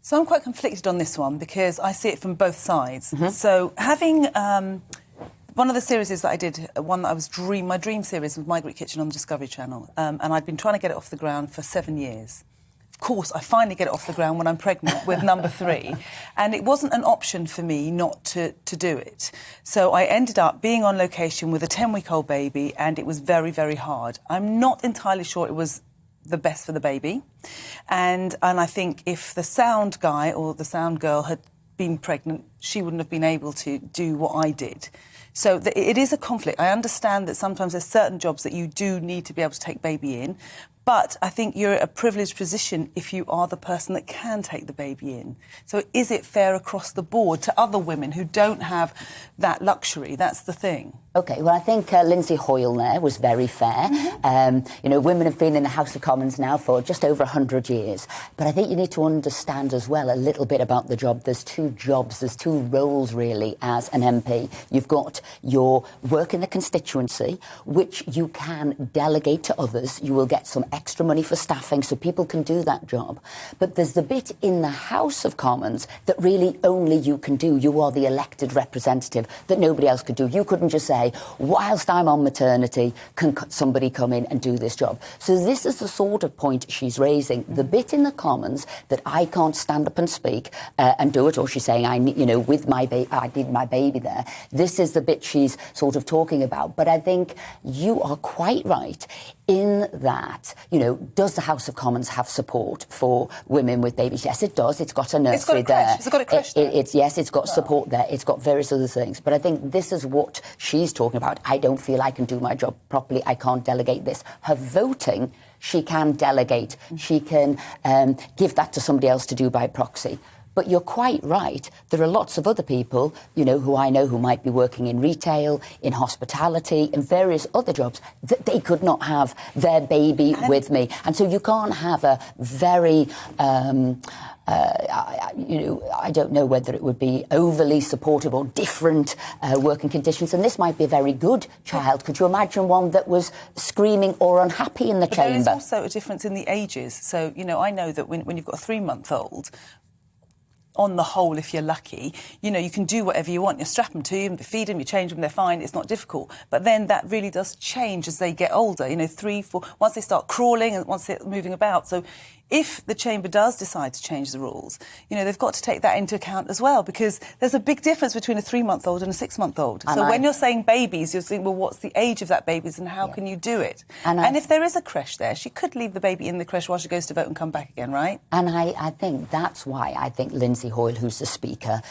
So I'm quite conflicted on this one because I see it from both sides. So having one of the series that I did, one that I was my dream series was My Greek Kitchen on the Discovery Channel, and I'd been trying to get it off the ground for 7 years. Of course, I finally get it off the ground when I'm pregnant with number 3, and it wasn't an option for me not to do it. So I ended up being on location with a 10-week-old baby, and it was very, very hard. I'm not entirely sure it was the best for the baby, and I think if the sound guy or the sound girl had been pregnant, she wouldn't have been able to do what I did. So it is a conflict. I understand that sometimes there's certain jobs that you do need to be able to take baby in, but I think you're at a privileged position if you are the person that can take the baby in. So is it fair across the board to other women who don't have that luxury? That's the thing. OK, well, I think Lindsay Hoyle there was very fair. You know, women have been in the House of Commons now for just over 100 years. But I think you need to understand as well a little bit about the job. There's two jobs, there's two roles, really, as an MP. You've got your work in the constituency, which you can delegate to others. You will get some extra money for staffing so people can do that job. But there's the bit in the House of Commons that really only you can do. You are the elected representative that nobody else could do. You couldn't just say, whilst I'm on maternity, can somebody come in and do this job? So this is the sort of point she's raising. The bit in the Commons that I can't stand up and speak and do it, or she's saying, I did my baby there. This is the bit she's sort of talking about. But I think you are quite right in that, you know, does the House of Commons have support for women with babies? Yes, it does. It's got a nursery there. It's got a creche there. Yes, it's got support there. It's got various other things. But I think this is what she's talking about. I don't feel I can do my job properly. I can't delegate this. Her voting, she can delegate. She can give that to somebody else to do by proxy. But you're quite right. There are lots of other people, you know, who I know who might be working in retail, in hospitality, in various other jobs, that they could not have their baby with me. And so you can't have a very, I don't know whether it would be overly supportive or different working conditions. And this might be a very good child. Could you imagine one that was screaming or unhappy in the chamber? There is also a difference in the ages. So, you know, I know that when you've got a 3-month-old, on the whole, if you're lucky, you know, you can do whatever you want. You strap them to you, you feed them, you change them, they're fine. It's not difficult. But then that really does change as they get older, you know, 3, 4, once they start crawling and once they're moving about. So if the chamber does decide to change the rules, you know, they've got to take that into account as well, because there's a big difference between a 3-month-old and a 6-month-old. So when you're saying babies, you're saying, well, what's the age of that baby and how can you do it? And if there is a creche there, she could leave the baby in the creche while she goes to vote and come back again, right? And I think that's why I think Lindsay Hoyle, who's the Speaker,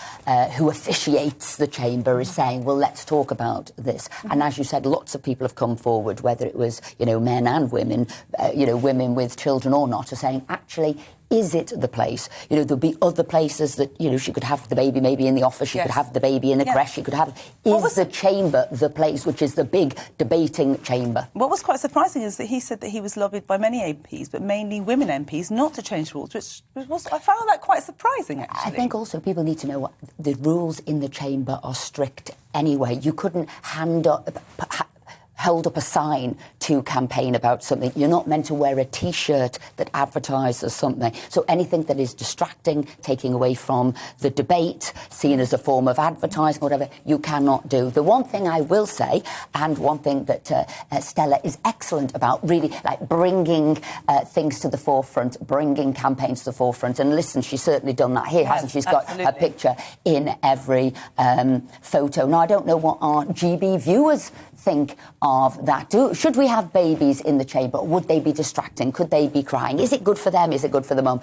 who officiates the chamber, is saying, well, let's talk about this. And as you said, lots of people have come forward, whether it was, you know, men and women, you know, women with children or not, are saying, actually, is it the place? You know, there'll be other places that, you know, she could have the baby maybe in the office, she could have the baby in the creche, she could have... Is the chamber the place, which is the big debating chamber? What was quite surprising is that he said that he was lobbied by many MPs, but mainly women MPs, not to change rules, which was, I found that quite surprising, actually. I think also people need to know what the rules in the chamber are strict anyway. You couldn't hold up a sign to campaign about something. You're not meant to wear a T-shirt that advertises something. So anything that is distracting, taking away from the debate, seen as a form of advertising, whatever, you cannot do. The one thing I will say, and one thing that Stella is excellent about, really, like bringing things to the forefront, bringing campaigns to the forefront. And listen, she's certainly done that here, hasn't she? She's got her picture in every photo. Now, I don't know what our GB viewers think of that. Should we have babies in the chamber? Would they be distracting? Could they be crying? Is it good for them? Is it good for the mum?